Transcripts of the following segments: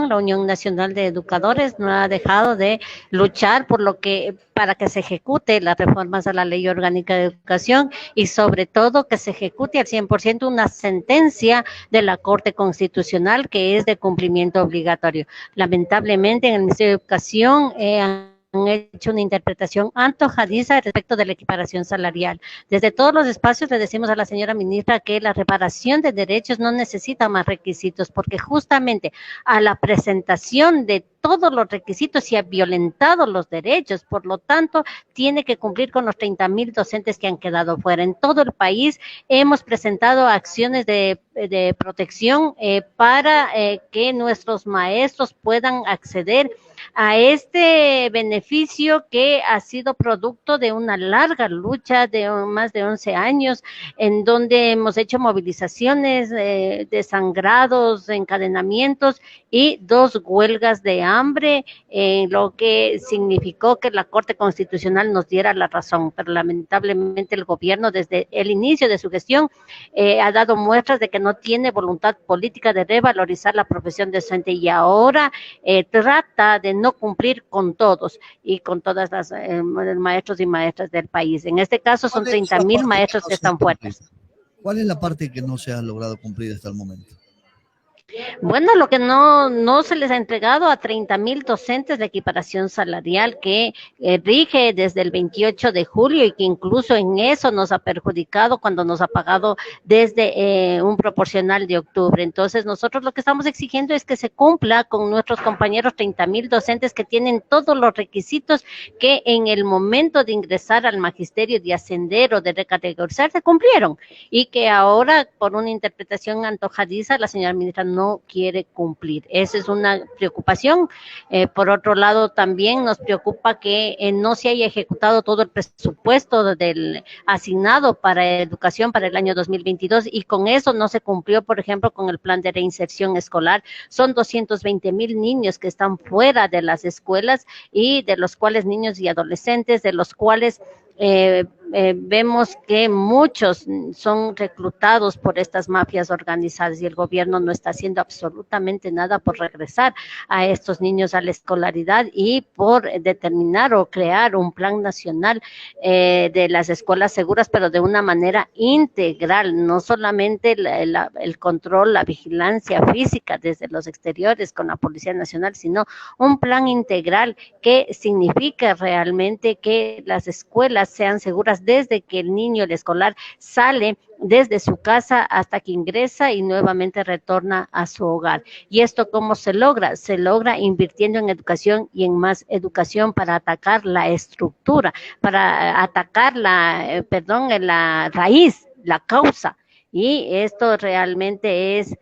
la Unión Nacional de Educadores no ha dejado de luchar para que se ejecute las reformas a la Ley Orgánica de Educación y sobre todo que se ejecute al 100% una sentencia de la Corte Constitucional que es de cumplimiento obligatorio. Lamentablemente en el Ministerio de Educación han hecho una interpretación antojadiza respecto de la equiparación salarial. Desde todos los espacios le decimos a la señora ministra que la reparación de derechos no necesita más requisitos, porque justamente a la presentación de todos los requisitos se han violentado los derechos, por lo tanto, tiene que cumplir con los 30,000 docentes que han quedado fuera. En todo el país hemos presentado acciones de protección para que nuestros maestros puedan acceder a este beneficio que ha sido producto de una larga lucha de más de 11 años, en donde hemos hecho movilizaciones, desangrados, encadenamientos y 2 huelgas de hambre, lo que significó que la Corte Constitucional nos diera la razón, pero lamentablemente el gobierno desde el inicio de su gestión ha dado muestras de que no tiene voluntad política de revalorizar la profesión docente y ahora trata de no cumplir con todos y con todas las maestros y maestras del país. En este caso son 30,000 maestros que están fuertes. ¿Cuál es la parte que no se ha logrado cumplir hasta el momento? Bueno, lo que no se les ha entregado a 30,000 docentes de equiparación salarial que rige desde el 28 de julio y que incluso en eso nos ha perjudicado cuando nos ha pagado desde un proporcional de octubre. Entonces, nosotros lo que estamos exigiendo es que se cumpla con nuestros compañeros 30,000 docentes que tienen todos los requisitos que en el momento de ingresar al magisterio, de ascender o de recategorizar, se cumplieron y que ahora, por una interpretación antojadiza, la señora ministra no quiere cumplir. Esa es una preocupación. Por otro lado, también nos preocupa que no se haya ejecutado todo el presupuesto asignado para educación para el año 2022 y con eso no se cumplió, por ejemplo, con el plan de reinserción escolar. Son 220,000 niños que están fuera de las escuelas y de los cuales niños y adolescentes, de los cuales vemos que muchos son reclutados por estas mafias organizadas y el gobierno no está haciendo absolutamente nada por regresar a estos niños a la escolaridad y por determinar o crear un plan nacional de las escuelas seguras, pero de una manera integral, no solamente el control, la vigilancia física desde los exteriores con la Policía Nacional, sino un plan integral que signifique realmente que las escuelas sean seguras desde que el niño, el escolar, sale desde su casa hasta que ingresa y nuevamente retorna a su hogar. ¿Y esto cómo se logra? Se logra invirtiendo en educación y en más educación para atacar la estructura, para atacar la raíz, la causa. Y esto realmente es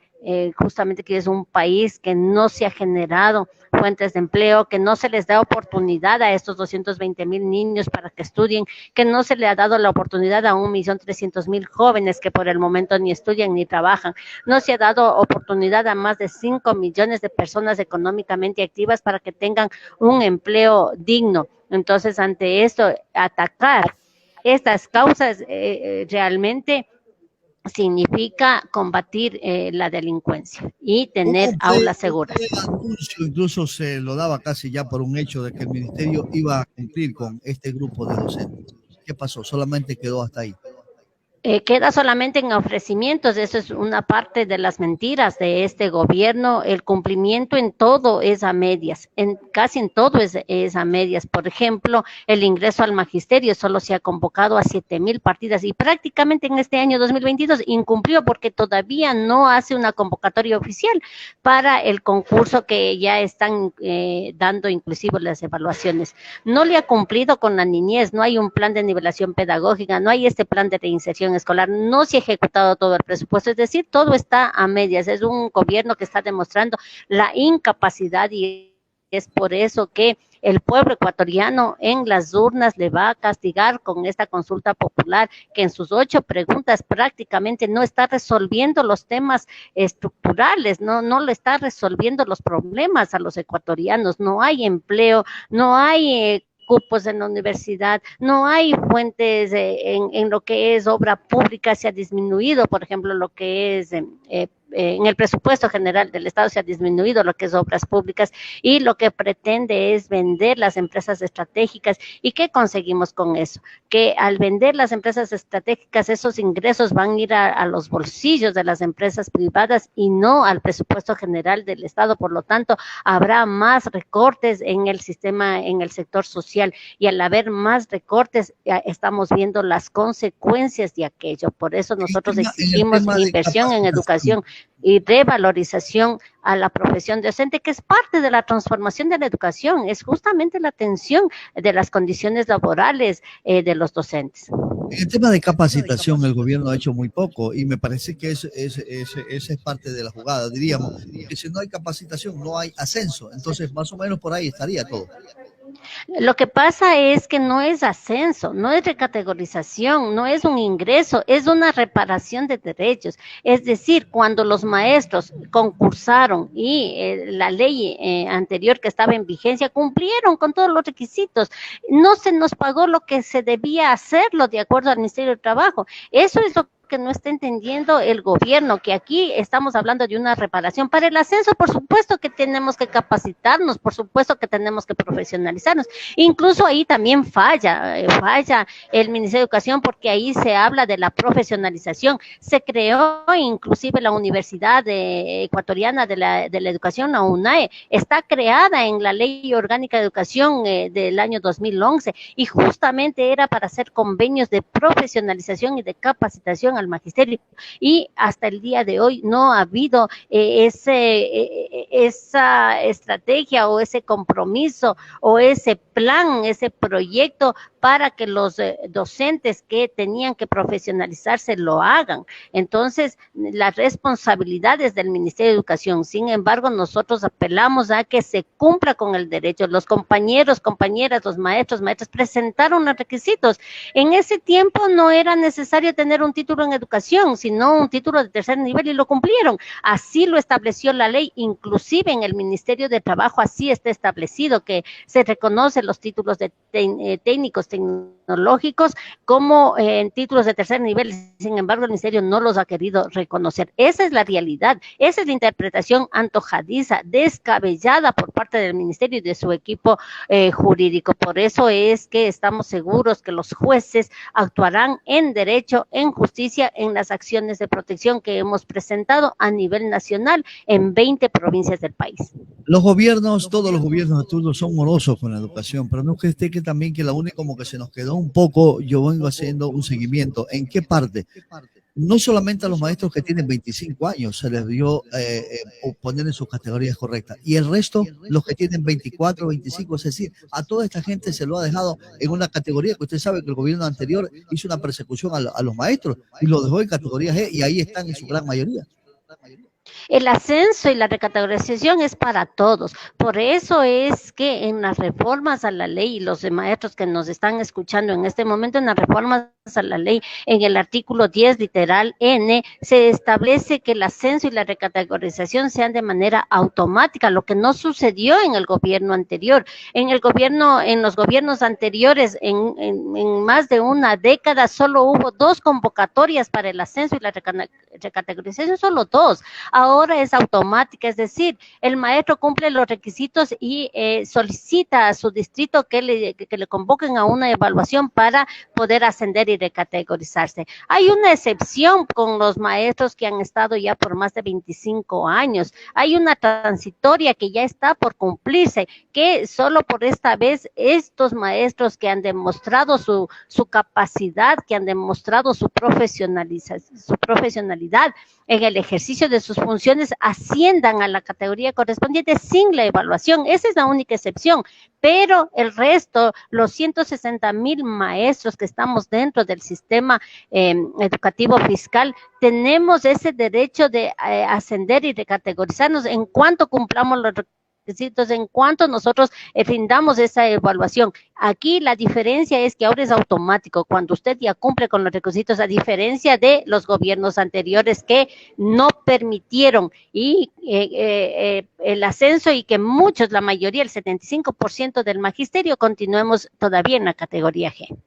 justamente que es un país que no se ha generado fuentes de empleo, que no se les da oportunidad a estos 220,000 niños para que estudien, que no se le ha dado la oportunidad a 1,300,000 jóvenes que por el momento ni estudian ni trabajan, no se ha dado oportunidad a más de 5 millones de personas económicamente activas para que tengan un empleo digno. Entonces, ante esto, atacar estas causas realmente significa combatir la delincuencia y tener aulas seguras. El anuncio incluso se lo daba casi ya por un hecho de que el ministerio iba a cumplir con este grupo de docentes. ¿Qué pasó? Solamente quedó hasta ahí. Queda solamente en ofrecimientos, eso es una parte de las mentiras de este gobierno, el cumplimiento en todo es a medias, casi en todo es a medias. Por ejemplo, el ingreso al magisterio solo se ha convocado a 7,000 partidas y prácticamente en este año 2022 incumplió porque todavía no hace una convocatoria oficial para el concurso que ya están dando inclusive las evaluaciones. No le ha cumplido con la niñez, no hay un plan de nivelación pedagógica, no hay este plan de reinserción escolar, no se ha ejecutado todo el presupuesto, es decir, todo está a medias, es un gobierno que está demostrando la incapacidad y es por eso que el pueblo ecuatoriano en las urnas le va a castigar con esta consulta popular que en sus 8 preguntas prácticamente no está resolviendo los temas estructurales, no le está resolviendo los problemas a los ecuatorianos, no hay empleo, no hay cupos en la universidad, no hay fuentes en lo que es obra pública, se ha disminuido, por ejemplo, lo que es en el presupuesto general del Estado se ha disminuido lo que es obras públicas y lo que pretende es vender las empresas estratégicas. ¿Y qué conseguimos con eso? Que al vender las empresas estratégicas, esos ingresos van a ir a los bolsillos de las empresas privadas y no al presupuesto general del Estado. Por lo tanto, habrá más recortes en el sistema, en el sector social, y al haber más recortes, estamos viendo las consecuencias de aquello. Por eso nosotros exigimos inversión en educación y revalorización a la profesión docente, que es parte de la transformación de la educación, es justamente la atención de las condiciones laborales de los docentes. En el tema de capacitación, el gobierno ha hecho muy poco y me parece que esa es parte de la jugada. Diríamos que si no hay capacitación, no hay ascenso. Entonces, más o menos por ahí estaría todo. Lo que pasa es que no es ascenso, no es recategorización, no es un ingreso, es una reparación de derechos. Es decir, cuando los maestros concursaron y la ley anterior que estaba en vigencia cumplieron con todos los requisitos, no se nos pagó lo que se debía hacerlo de acuerdo al Ministerio de Trabajo. Eso es lo que no está entendiendo el gobierno, que aquí estamos hablando de una reparación. Para el ascenso, por supuesto que tenemos que capacitarnos, por supuesto que tenemos que profesionalizarnos. Incluso ahí también falla el Ministerio de Educación, porque ahí se habla de la profesionalización. Se creó inclusive la Universidad Ecuatoriana de la Educación, la UNAE, está creada en la Ley Orgánica de Educación del año 2011, y justamente era para hacer convenios de profesionalización y de capacitación al magisterio, y hasta el día de hoy no ha habido esa estrategia o ese compromiso o ese plan, ese proyecto para que los docentes que tenían que profesionalizarse lo hagan. Entonces, las responsabilidades del Ministerio de Educación. Sin embargo, nosotros apelamos a que se cumpla con el derecho. Los compañeros, compañeras, los maestros, maestras presentaron los requisitos. En ese tiempo no era necesario tener un título en educación, sino un título de tercer nivel, y lo cumplieron. Así lo estableció la ley, inclusive en el Ministerio de Trabajo así está establecido, que se reconocen los títulos de técnicos, tecnológicos como títulos de tercer nivel. Sin embargo, el Ministerio no los ha querido reconocer. Esa es la realidad, esa es la interpretación antojadiza, descabellada por parte del Ministerio y de su equipo jurídico. Por eso es que estamos seguros que los jueces actuarán en derecho, en justicia, en las acciones de protección que hemos presentado a nivel nacional en 20 provincias del país. Los gobiernos, todos los gobiernos de turno son morosos con la educación, pero no que esté que también que la única como que se nos quedó un poco, yo vengo haciendo un seguimiento. ¿En qué parte? No solamente a los maestros que tienen 25 años se les dio poner en sus categorías correctas, y el resto, los que tienen 24, 25, es decir, a toda esta gente se lo ha dejado en una categoría que usted sabe que el gobierno anterior hizo una persecución a los maestros y lo dejó en categoría G, y ahí están en su gran mayoría. El ascenso y la recategorización es para todos. Por eso es que en las reformas a la ley, y los maestros que nos están escuchando en este momento, en las reformas a la ley, en el artículo 10, literal N, se establece que el ascenso y la recategorización sean de manera automática, lo que no sucedió en el gobierno anterior. En los gobiernos anteriores, en más de una década, solo hubo 2 convocatorias para el ascenso y la recategorización, solo 2. Ahora es automática, es decir, el maestro cumple los requisitos y solicita a su distrito que le convoquen a una evaluación para poder ascender y recategorizarse. Hay una excepción con los maestros que han estado ya por más de 25 años. Hay una transitoria que ya está por cumplirse, que solo por esta vez estos maestros que han demostrado su capacidad, que han demostrado su profesionalidad en el ejercicio de sus funciones, asciendan a la categoría correspondiente sin la evaluación. Esa es la única excepción, pero el resto, los 160,000 maestros que estamos dentro del sistema educativo fiscal, tenemos ese derecho de ascender y de categorizarnos en cuanto cumplamos los requisitos, en cuanto nosotros rindamos esa evaluación. Aquí la diferencia es que ahora es automático, cuando usted ya cumple con los requisitos, a diferencia de los gobiernos anteriores que no permitieron el ascenso, y que muchos, la mayoría, el 75% del magisterio, continuemos todavía en la categoría G.